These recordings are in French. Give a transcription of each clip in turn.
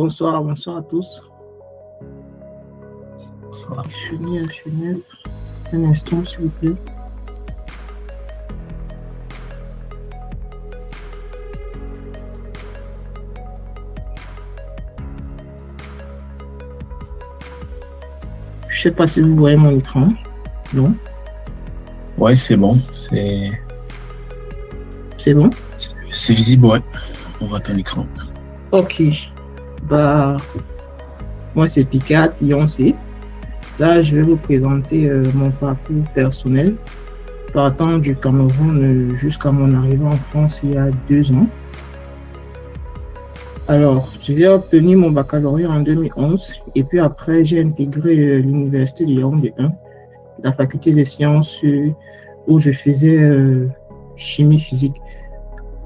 bonsoir à tous. Bonsoir. Chenille. Un instant, s'il vous plaît. Je sais pas si vous voyez mon écran. Non? Ouais, c'est bon. C'est bon? C'est visible, ouais. On voit ton écran. Ok. Bah, moi c'est Picard, Yonce. Là, je vais vous présenter mon parcours personnel partant du Cameroun jusqu'à mon arrivée en France il y a 2 ans. Alors, j'ai obtenu mon baccalauréat en 2011 et puis après, j'ai intégré l'université de Yaoundé 1, la faculté des sciences où je faisais chimie physique.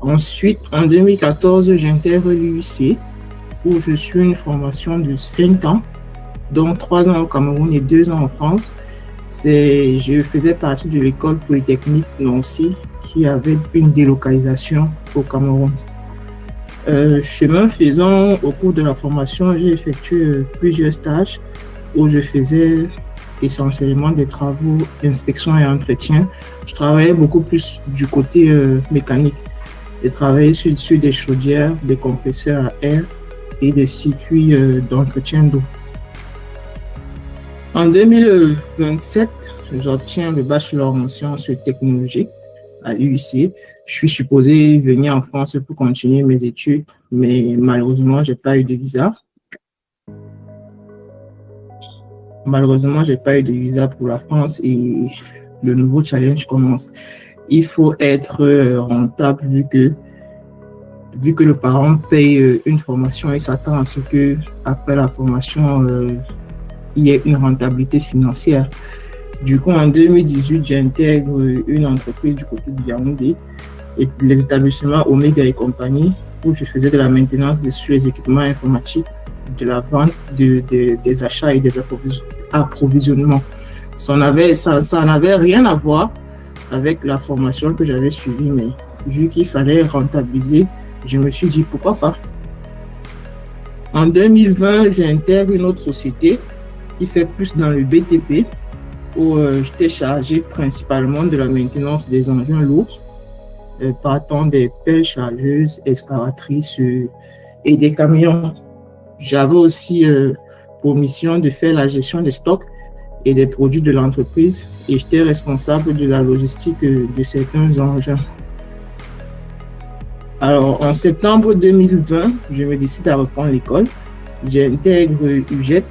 Ensuite, en 2014, j'intègre l'UIC où je suis une formation de 5 ans, donc 3 ans au Cameroun et 2 ans en France. Je faisais partie de l'école polytechnique Nancy qui avait une délocalisation au Cameroun. Chemin faisant, au cours de la formation, j'ai effectué plusieurs stages où je faisais essentiellement des travaux d'inspection et entretien. Je travaillais beaucoup plus du côté mécanique. J'ai travaillé sur des chaudières, des compresseurs à air et des circuits d'entretien d'eau. En 2027, j'obtiens le bachelor en sciences technologiques à l'UIC. Je suis supposé venir en France pour continuer mes études, mais malheureusement, je n'ai pas eu de visa. Pour la France et le nouveau challenge commence. Il faut être rentable vu que le parent paye une formation et s'attend à ce que après la formation, il y ait une rentabilité financière. Du coup, en 2018, j'intègre une entreprise du côté de Yaoundé et les établissements Omega et compagnie où je faisais de la maintenance sur les équipements informatiques, de la vente, des achats et des approvisionnements. Ça n'avait rien à voir avec la formation que j'avais suivie, mais vu qu'il fallait rentabiliser, je me suis dit pourquoi pas. En 2020, j'intègre une autre société qui fait plus dans le BTP où j'étais chargé principalement de la maintenance des engins lourds, partant des pelles chargeuses, excavatrices et des camions. J'avais aussi pour mission de faire la gestion des stocks et des produits de l'entreprise et j'étais responsable de la logistique de certains engins. Alors, en septembre 2020, je me décide à reprendre l'école. J'intègre UGET,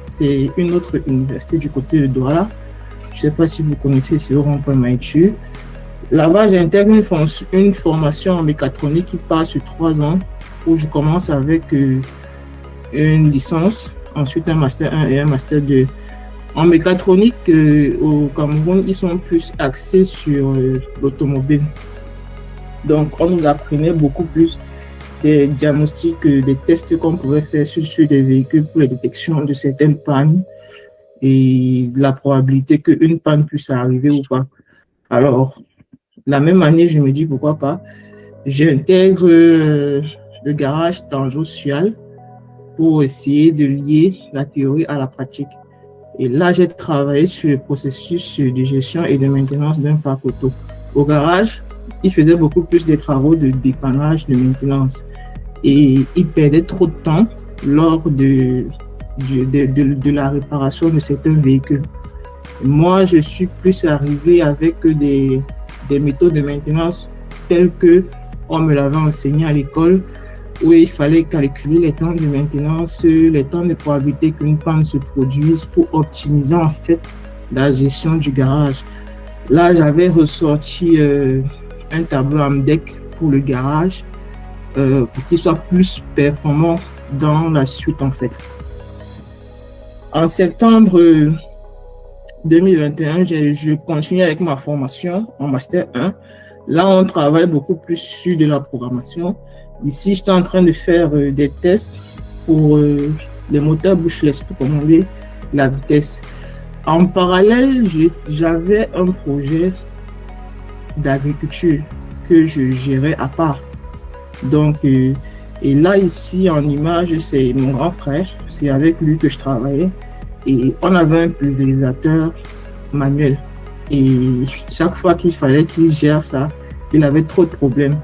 c'est une autre université du côté de Douala. Je ne sais pas si vous connaissez, c'est au rond-point Maïtu. Là-bas, j'intègre une formation en mécatronique qui passe sur 3 ans, où je commence avec une licence, ensuite un master 1 et un master 2. En mécatronique, au Cameroun, ils sont plus axés sur l'automobile. Donc, on nous apprenait beaucoup plus des diagnostics, des tests qu'on pouvait faire sur des véhicules pour la détection de certaines pannes et la probabilité qu'une panne puisse arriver ou pas. Alors, la même année, je me dis pourquoi pas. J'intègre le garage Tanjo-Sual pour essayer de lier la théorie à la pratique. Et là, j'ai travaillé sur le processus de gestion et de maintenance d'un parc auto. Au garage, il faisait beaucoup plus de travaux de dépannage, de maintenance. Et il perdait trop de temps lors de la réparation de certains véhicules. Moi, je suis plus arrivé avec des méthodes de maintenance telles que on me l'avait enseigné à l'école, où il fallait calculer les temps de maintenance, les temps de probabilité qu'une panne se produise pour optimiser en fait la gestion du garage. Là, j'avais ressorti un tableau AMDEC pour le garage pour qu'il soit plus performant dans la suite en fait. En septembre 2021, je continue avec ma formation en Master 1. Là, on travaille beaucoup plus sur de la programmation. Ici, j'étais en train de faire des tests pour les moteurs brushless pour commander la vitesse. En parallèle, j'avais un projet d'agriculture que je gérais à part. Donc, Et là, ici, en image, c'est mon grand frère. C'est avec lui que je travaillais. Et on avait un pulvérisateur manuel. Et chaque fois qu'il fallait qu'il gère ça, il avait trop de problèmes.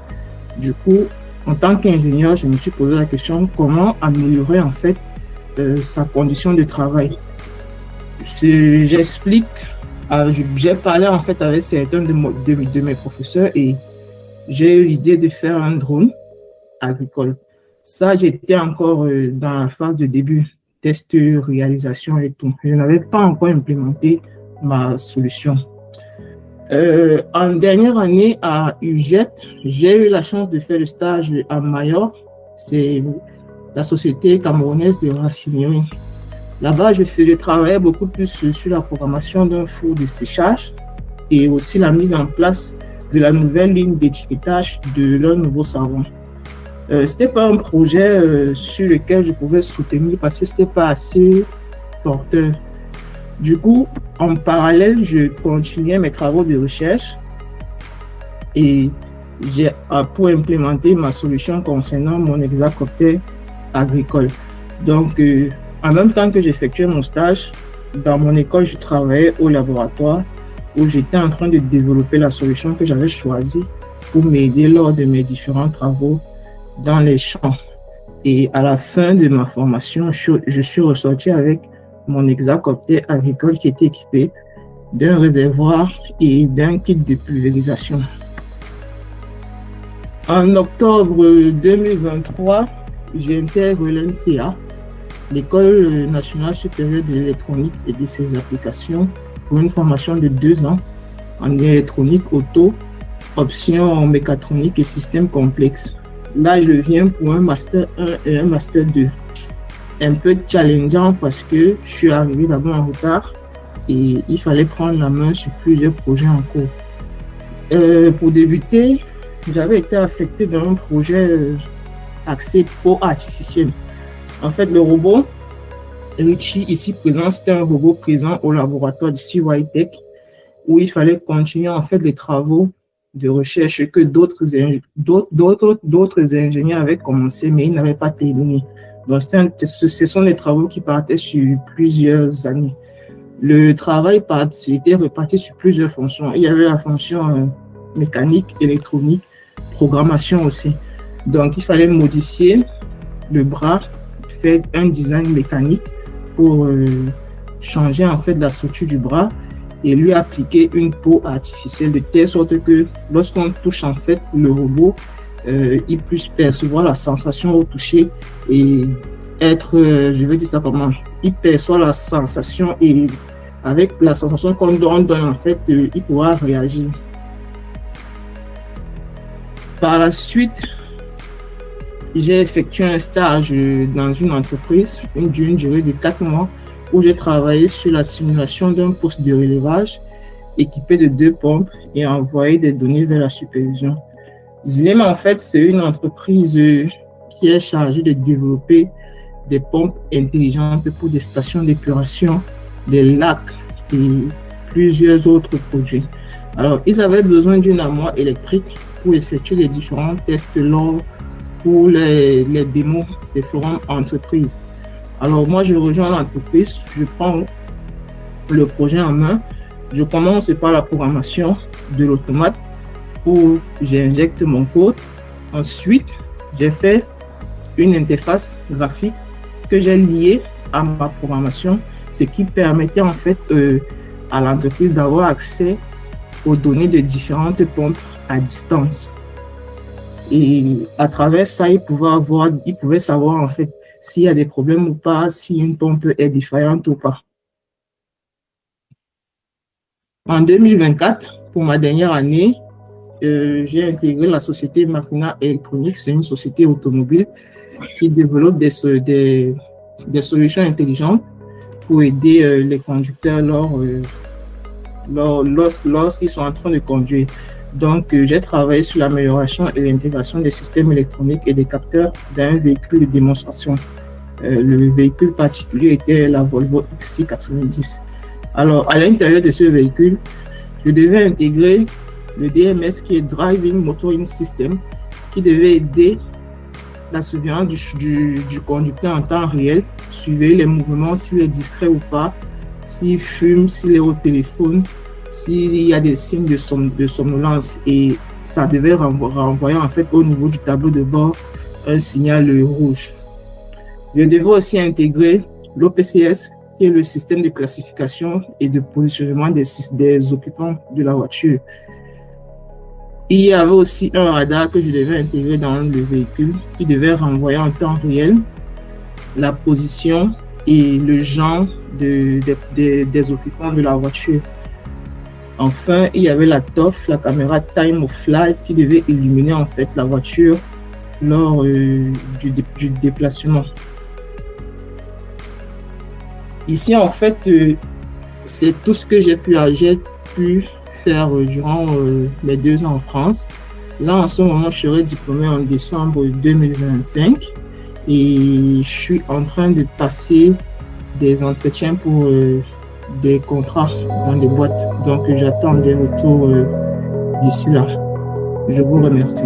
Du coup, en tant qu'ingénieur, je me suis posé la question comment améliorer en fait sa condition de travail. J'explique, j'ai parlé en fait avec certains de mes professeurs et j'ai eu l'idée de faire un drone agricole. Ça, j'étais encore dans la phase de début, test, réalisation et tout. Je n'avais pas encore implémenté ma solution. En dernière année à UGET, j'ai eu la chance de faire le stage à Mayor. C'est la société camerounaise de raffinerie. Là-bas, je travaillais beaucoup plus sur la programmation d'un four de séchage et aussi la mise en place de la nouvelle ligne d'étiquetage de leur nouveau savon. C'était pas un projet sur lequel je pouvais soutenir parce que c'était pas assez porteur. Du coup, en parallèle, je continuais mes travaux de recherche et pour implémenter ma solution concernant mon hexacoptère agricole. Donc, en même temps que j'effectuais mon stage, dans mon école, je travaillais au laboratoire où j'étais en train de développer la solution que j'avais choisie pour m'aider lors de mes différents travaux dans les champs. Et à la fin de ma formation, je suis ressorti avec mon hexacoptère agricole qui était équipé d'un réservoir et d'un kit de pulvérisation. En octobre 2023, j'intègre l'NCA, l'École nationale supérieure de l'électronique et de ses applications, pour une formation de 2 ans en électronique auto, option mécatronique et systèmes complexes. Là, je viens pour un Master 1 et un Master 2. Un peu challengeant parce que je suis arrivé d'abord en retard et il fallait prendre la main sur plusieurs projets en cours. Pour débuter, j'avais été affecté dans un projet axé peau artificielle. En fait, le robot Richie, ici présent, c'était un robot présent au laboratoire de CY Tech où il fallait continuer en fait les travaux de recherche que d'autres ingénieurs avaient commencé, mais ils n'avaient pas terminé. Donc, ce sont des travaux qui partaient sur plusieurs années. Le travail était réparti sur plusieurs fonctions. Il y avait la fonction mécanique, électronique, programmation aussi. Donc, il fallait modifier le bras, faire un design mécanique pour changer en fait la structure du bras et lui appliquer une peau artificielle de telle sorte que lorsqu'on touche en fait le robot, il puisse percevoir la sensation au toucher et être, je vais dire ça comment, il perçoit la sensation et avec la sensation qu'on donne en fait, il pourra réagir. Par la suite, j'ai effectué un stage dans une entreprise d'une durée de 4 mois où j'ai travaillé sur la simulation d'un poste de relevage équipé de 2 pompes et envoyé des données vers la supervision. Zilem, en fait, c'est une entreprise qui est chargée de développer des pompes intelligentes pour des stations d'épuration, des lacs et plusieurs autres projets. Alors, ils avaient besoin d'une armoire électrique pour effectuer les différents tests pour les démos des forums entreprises. Alors, moi, je rejoins l'entreprise, je prends le projet en main, je commence par la programmation de l'automate où j'injecte mon code. Ensuite, j'ai fait une interface graphique que j'ai liée à ma programmation, ce qui permettait en fait à l'entreprise d'avoir accès aux données de différentes pompes à distance. Et à travers ça, il pouvait savoir en fait s'il y a des problèmes ou pas, si une pompe est défaillante ou pas. En 2024, pour ma dernière année, j'ai intégré la société Makina Electronics. C'est une société automobile qui développe des solutions intelligentes pour aider les conducteurs lorsqu'ils sont en train de conduire. Donc, j'ai travaillé sur l'amélioration et l'intégration des systèmes électroniques et des capteurs d'un véhicule de démonstration. Le véhicule particulier était la Volvo XC90. Alors, à l'intérieur de ce véhicule, je devais intégrer le DMS qui est Driving Monitoring System, qui devait aider la surveillance du conducteur en temps réel, suivez les mouvements, s'il est distrait ou pas, s'il fume, s'il est au téléphone, s'il y a des signes de somnolence, et ça devait renvoyer en fait au niveau du tableau de bord un signal rouge. Je devais aussi intégrer l'OPCS, qui est le système de classification et de positionnement des occupants de la voiture. Il y avait aussi un radar que je devais intégrer dans le véhicule qui devait renvoyer en temps réel la position et le genre des occupants de la voiture. Enfin, il y avait la TOF, la caméra Time of Flight, qui devait illuminer en fait la voiture lors du déplacement. Ici, en fait, c'est tout ce que j'ai pu faire durant mes 2 ans en France. Là, en ce moment, je serai diplômé en décembre 2025 et je suis en train de passer des entretiens pour des contrats dans des boîtes. Donc, j'attends des retours d'ici là. Je vous remercie.